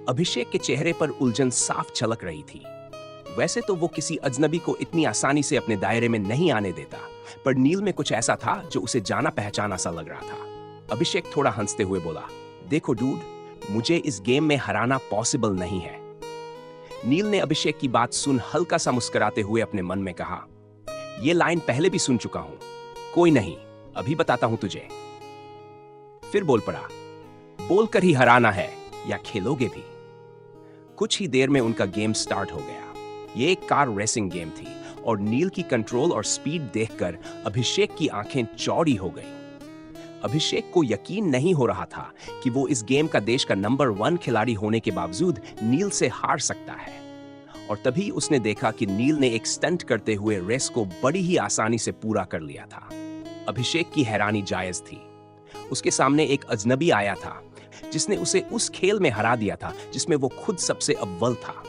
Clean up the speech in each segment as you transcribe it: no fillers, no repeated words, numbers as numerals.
अभिषेक के चेहरे पर उलझन साफ झलक रही थी। वैसे तो वो किसी अजनबी को इतनी आसानी से अपने दायरे में नहीं आने देता, पर नील में कुछ ऐसा था जो उसे जाना पहचाना सा लग रहा था। अभिषेक थोड़ा हंसते हुए बोला, देखो डूड, मुझे इस गेम में हराना पॉसिबल नहीं है। नील ने अभिषेक की बात सुन हल्का सा मुस्कुराते हुए अपने मन में कहा, ये लाइन पहले भी सुन चुका हूं, कोई नहीं, अभी बताता हूं तुझे। फिर बोल पड़ा, बोलकर ही हराना है या खेलोगे भी। कुछ ही देर में उनका गेम स्टार्ट हो गया। ये एक कार रेसिंग गेम थी और नील की कंट्रोल और स्पीड देखकर अभिषेक की आंखें चौड़ी हो गईं। अभिषेक को यकीन नहीं हो रहा था कि वो इस गेम का देश का नंबर 1 खिलाड़ी होने के बावजूद नील से हार सकता है। और तभी उसने देखा कि नील ने एक स्टंट करते हुए रेस को बड़ी ही आसानी से पूरा कर लिया था। अभिषेक की हैरानी जायज थी। उसके सामने एक अजनबी आया था जिसने उसे उस खेल में हरा दिया था जिसमें वो खुद सबसे अव्वल था,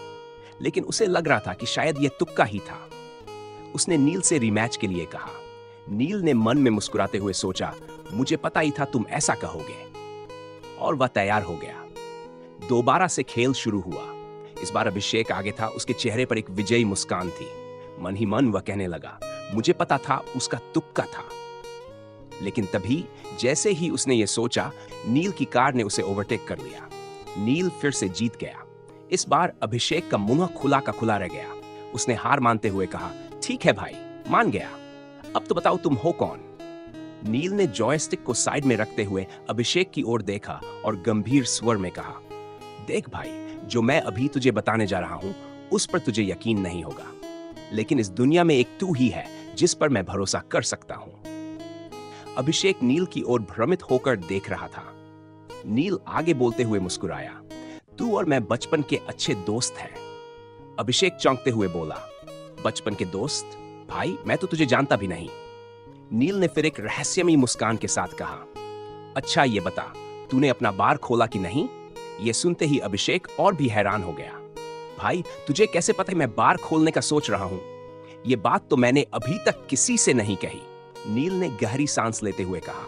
लेकिन उसे लग रहा था कि शायद यह तुक्का ही था। उसने नील से रीमैच के लिए कहा। नील ने मन में मुस्कुराते हुए सोचा, मुझे पता ही था तुम ऐसा कहोगे, और वह तैयार हो गया। दोबारा से खेल शुरू हुआ। इस बार अभिषेक आगे था, उसके चेहरे पर एक विजयी मुस्कान थी। मन ही मन वह कहने लगा, मुझे पता था उसका तुक्का था। लेकिन तभी जैसे ही उसने ये सोचा, नील की कार ने उसे ओवरटेक कर लिया। नील फिर से जीत गया। इस बार अभिषेक का मुंह खुला का खुला रह गया। उसने हार मानते हुए कहा, ठीक है भाई, मान गया, अब तो बताओ तुम हो कौन। नील ने जॉयस्टिक को साइड में रखते हुए अभिषेक की ओर देखा और गंभीर स्वर में कहा, देख भाई, जो मैं अभी तुझे बताने जा रहा हूं उस पर तुझे यकीन नहीं होगा, लेकिन इस दुनिया में एक तू ही है जिस पर मैं भरोसा कर सकता हूं। अभिषेक नील की ओर भ्रमित होकर देख रहा था। नील आगे बोलते हुए मुस्कुराया, तू और मैं बचपन के अच्छे दोस्त हैं। अभिषेक चौंकते हुए बोला, बचपन के दोस्त? भाई, मैं तो तुझे जानता भी नहीं। नील ने फिर एक रहस्यमयी मुस्कान के साथ कहा, अच्छा ये बता, तूने अपना बार खोला कि नहीं? ये सुनते ही अभिषेक और भी हैरान हो गया। भाई, तुझे कैसे पता है मैं बार खोलने का सोच रहा हूं? ये बात तो मैंने अभी तक किसी से नहीं कही। नील ने गहरी सांस लेते हुए कहा,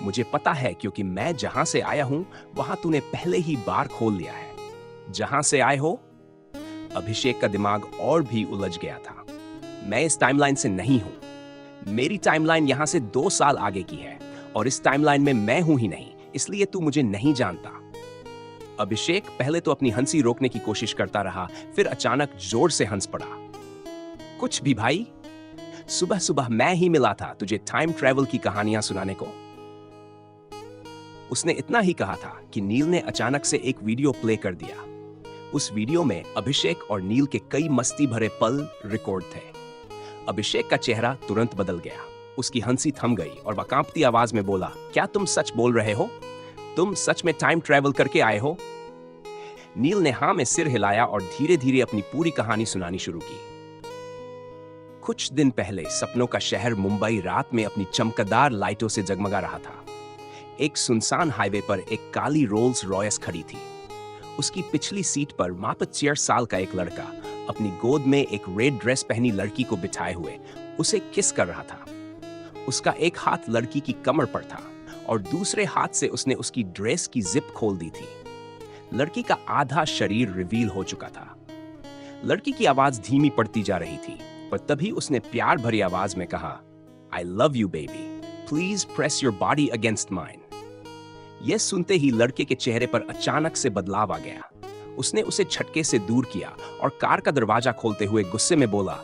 मुझे पता है, क्योंकि मैं जहां से आया हूं वहां तूने पहले ही बार खोल लिया है। जहां से आए हो? अभिषेक का दिमाग और भी उलझ गया था। मैं इस टाइमलाइन से नहीं हूं। मेरी टाइमलाइन यहां से 2 साल आगे की है और इस टाइमलाइन में मैं हूं ही नहीं, इसलिए तू मुझे नहीं जानता। अभिषेक पहले तो अपनी हंसी रोकने की कोशिश करता रहा, फिर अचानक जोर से हंस पड़ा। कुछ भी भाई, सुबह सुबह मैं ही मिला था तुझे टाइम ट्रैवल की कहानियां सुनाने को। उसने इतना ही कहा था कि नील ने अचानक से एक वीडियो प्ले कर दिया। उस वीडियो में अभिषेक और नील के कई मस्ती भरे पल रिकॉर्ड थे। अभिषेक का चेहरा तुरंत बदल गया। उसकी हंसी थम गई और वह कांपती आवाज में बोला, क्या तुम सच बोल रहे हो? तुम सच में टाइम ट्रैवल करके आए हो? नील ने हां में सिर हिलाया और धीरे धीरे अपनी पूरी कहानी सुनानी शुरू की। कुछ दिन पहले सपनों का शहर मुंबई रात में अपनी चमकदार लाइटों से जगमगा रहा था। एक सुनसान हाईवे पर एक काली रोल्स रॉयस खड़ी थी। उसकी पिछली सीट पर मात्र 4 साल का एक लड़का अपनी गोद में एक रेड ड्रेस पहनी लड़की को बिठाए हुए उसे किस कर रहा था। उसका एक हाथ लड़की की कमर पर था और दूसरे हाथ से उसने उसकी ड्रेस की जिप खोल दी थी। लड़की का आधा शरीर रिवील हो चुका था। लड़की की आवाज धीमी पड़ती जा रही थी, पर तभी उसने प्यार भरी आवाज में कहा, I love you baby, please press your body against mine। यह सुनते ही लड़के के चेहरे पर अचानक से बदलाव आ गया। उसने उसे झटके से दूर किया और कार का दरवाजा खोलते हुए गुस्से में बोला,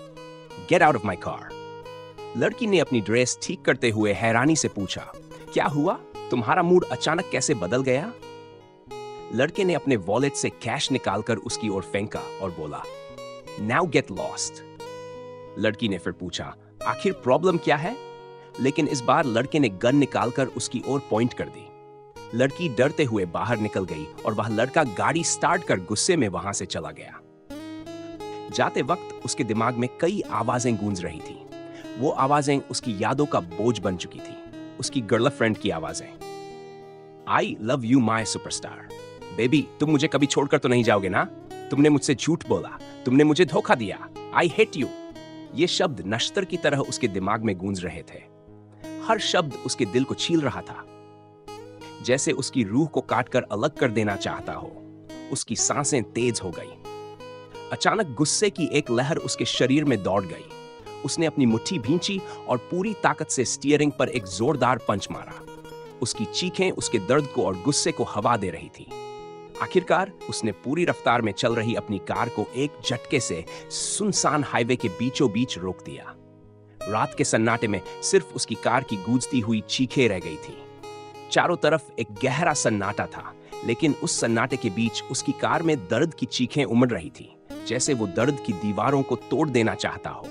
Get out of my car। लड़की ने अपनी ड्रेस ठीक करते हुए हैरानी से पूछा, क्या हुआ? तुम्हारा मूड अचानक कैसे बदल गया? लड़के ने अपने वॉलेट से कैश निकालकर उसकी ओर फेंका और बोला, Now get lost। लड़की ने फिर पूछा, आखिर प्रॉब्लम क्या है? लेकिन इस बार लड़के ने गन निकालकर उसकी ओर पॉइंट कर दी। लड़की डरते हुए बाहर निकल गई और वह लड़का गाड़ी स्टार्ट कर गुस्से में वहां से चला गया। जाते वक्त उसके दिमाग में कई आवाजें गूंज रही थी। वो आवाजें उसकी यादों का बोझ बन चुकी थी। उसकी गर्लफ्रेंड की आवाजें, I love you my superstar, baby तुम मुझे कभी छोड़कर तो नहीं जाओगे ना? तुमने मुझसे झूठ बोला, तुमने मुझे धोखा दिया, आई हेट यू। ये शब्द नश्तर की तरह उसके दिमाग में गूंज रहे थे। हर शब्द उसके दिल को छील रहा था, जैसे उसकी रूह को काटकर अलग कर देना चाहता हो। उसकी सांसें तेज हो गई। अचानक गुस्से की एक लहर उसके शरीर में दौड़ गई। उसने अपनी मुट्ठी भींची और पूरी ताकत से स्टीयरिंग पर एक जोरदार पंच मारा। उसकी चीखें उसके दर्द को और गुस्से को हवा दे रही थी। आखिरकार उसने पूरी रफ्तार में चल रही अपनी कार को एक झटके से सुनसान हाईवे के बीचों बीच रोक दिया। रात के सन्नाटे में सिर्फ उसकी कार की गूंजती हुई चीखें रह गई थी। चारों तरफ एक गहरा सन्नाटा था, लेकिन उस सन्नाटे के बीच उसकी कार में दर्द की चीखें उमड़ रही थी, जैसे वो दर्द की दीवारों को तोड़ देना चाहता हो।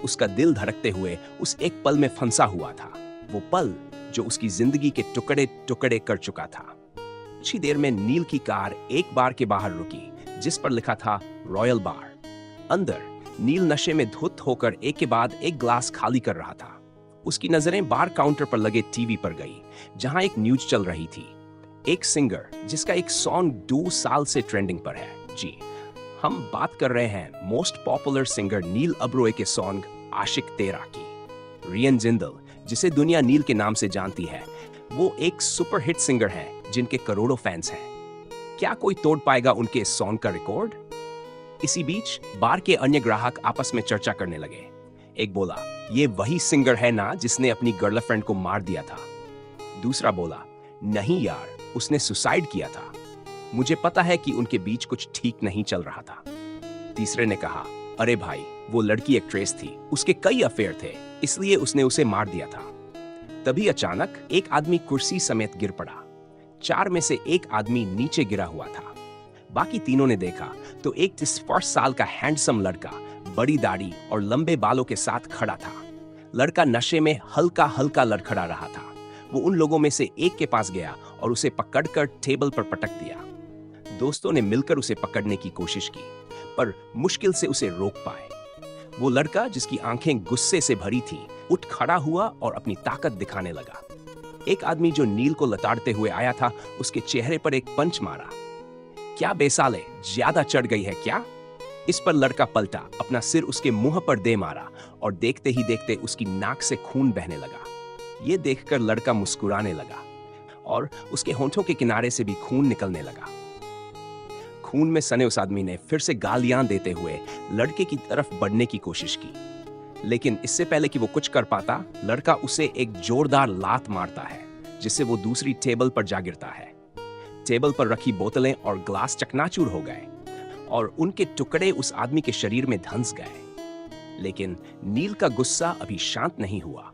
उसका दिल धड़कते हुए उस एक पल में फंसा हुआ था, वो पल जो उसकी जिंदगी के टुकड़े टुकड़े कर चुका था। कुछ ही देर में नील की कार एक बार के बाहर रुकी, जिस पर लिखा था रॉयल बार। अंदर नील नशे में धुत होकर एक के बाद एक ग्लास खाली कर रहा था। उसकी नजरें बार काउंटर पर लगे टीवी पर गई, जहां एक न्यूज चल रही थी। एक सिंगर जिसका एक सॉन्ग 2 साल से ट्रेंडिंग पर है। जी, हम बात कर रहे हैं मोस्ट पॉपुलर सिंगर नील अब्रोए के सॉन्ग आशिक तेरा की। रियन जिंदल, जिसे दुनिया नील के नाम से जानती है, वो एक सुपर हिट सिंगर है जिनके करोड़ों फैंस हैं। क्या कोई तोड़ पाएगा उनके इस सॉन्ग का रिकॉर्ड? इसी बीच बार के अन्य ग्राहक आपस में चर्चा करने लगे। एक बोला, ये वही सिंगर है ना जिसने अपनी गर्लफ्रेंड को मार दिया था। दूसरा बोला, नहीं यार, उसने सुसाइड किया था। मुझे पता है कि उनके बीच कुछ ठीक नहीं चल रहा था। तीसरे ने कहा, अरे भाई, वो लड़की एक्ट्रेस थी, उसके कई अफेयर थे, इसलिए उसने उसे मार दिया था। तभी अचानक एक आदमी कुर्सी समेत गिर पड़ा। 4 में से एक आदमी नीचे गिरा हुआ था। बाकी तीनों ने देखा तो एक 30 साल का हैंडसम लड़का बड़ी दाढ़ी और लंबे बालों के साथ खड़ा था। लड़का नशे में हल्का हल्का लड़खड़ा रहा था। वो उन लोगों में से एक के पास गया और उसे पकड़कर टेबल पर पटक दिया। दोस्तों ने मिलकर उसे पकड़ने की कोशिश की, पर मुश्किल से उसे रोक पाए। वो लड़का, जिसकी आंखें गुस्से से भरी थी, उठ खड़ा हुआ और अपनी ताकत दिखाने लगा। एक आदमी जो नील को लताड़ते हुए आया था, उसके चेहरे पर एक पंच मारा। क्या बेसाले, ज्यादा चढ़ गई है क्या? इस पर लड़का पलटा, अपना सिर उसके मुंह पर दे मारा और देखते ही देखते उसकी नाक से खून बहने लगा। ये देखकर लड़का मुस्कुराने लगा और उसके होंठों के किनारे से भी खून निकलने लगा। खून में सने उस आदमी ने फिर से गालियां देते हुए लड़के की तरफ बढ़ने की कोशिश की, लेकिन इससे पहले कि वो कुछ कर पाता, लड़का उसे एक जोरदार लात मारता है, जिससे वो दूसरी टेबल पर जा गिरता है। टेबल पर रखी बोतलें और ग्लास चकनाचूर हो गए और उनके टुकड़े उस आदमी के शरीर में धंस गए। लेकिन नील का गुस्सा अभी शांत नहीं हुआ।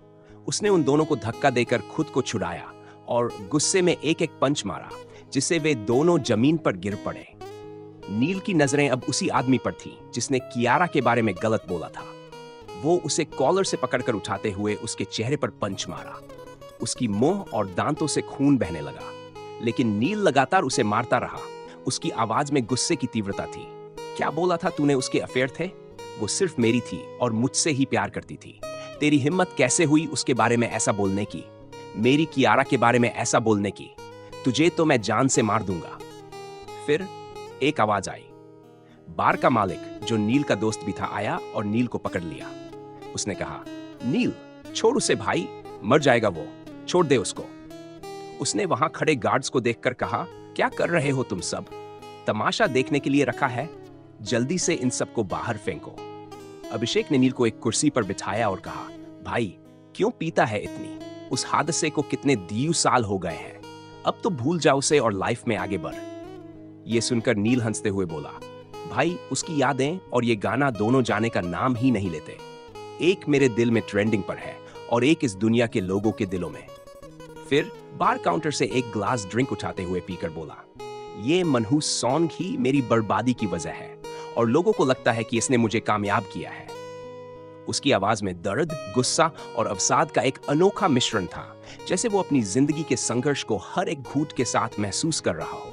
उसने उन दोनों को धक्का देकर खुद को छुड़ाया और गुस्से में एक एक पंच मारा, जिससे वे दोनों जमीन पर गिर पड़े। नील की नजरें अब उसी आदमी पर थीं जिसने कियारा के बारे में गलत बोला था। वो उसे कॉलर से पकड़कर उठाते हुए उसके चेहरे पर पंच मारा। उसकी मुंह और दांतों से खून बहने लगा, लेकिन नील लगातार उसे मारता रहा। उसकी आवाज में गुस्से की तीव्रता थी। क्या बोला था तूने उसके अफेयर थे? वो सिर्फ मेरी थी और मुझसे ही प्यार करती थी। तेरी हिम्मत कैसे हुई उसके बारे में ऐसा बोलने की? मेरी कियारा के बारे में ऐसा बोलने की? तुझे तो मैं जान से मार दूंगा। फिर एक आवाज आई। बार का मालिक, जो नील का दोस्त भी था, आया और नील को पकड़ लिया। उसने कहा, नील, छोड़ उसे भाई, मर जाएगा वो, छोड़ दे उसको। उसने वहां खड़े गार्ड्स को देखकर कहा, क्या कर रहे हो तुम सब? तमाशा देखने के लिए रखा है? जल्दी से इन सबको बाहर फेंको। अभिषेक ने नील को एक कुर्सी पर बिठाया और कहा, भाई, क्यों पीता है इतनी? उस हादसे को कितने 10 साल हो गए हैं। अब तो भूल जाओ उसे और लाइफ में आगे बढ़। ये सुनकर नील हंसते हुए बोला, भाई, उसकी यादें और ये गाना दोनों जाने का नाम ही नहीं लेते। एक मेरे दिल में ट्रेंडिंग पर है और एक इस दुनिया के लोगों के दिलों में। फिर बार काउंटर से एक ग्लास ड्रिंक उठाते हुए पीकर बोला, ये मनहूस सॉन्ग ही मेरी बर्बादी की वजह है और लोगों को लगता है कि इसने मुझे कामयाब किया है। उसकी आवाज में दर्द, गुस्सा और अवसाद का एक अनोखा मिश्रण था, जैसे वो अपनी जिंदगी के संघर्ष को हर एक घूंट के साथ महसूस कर रहा हो।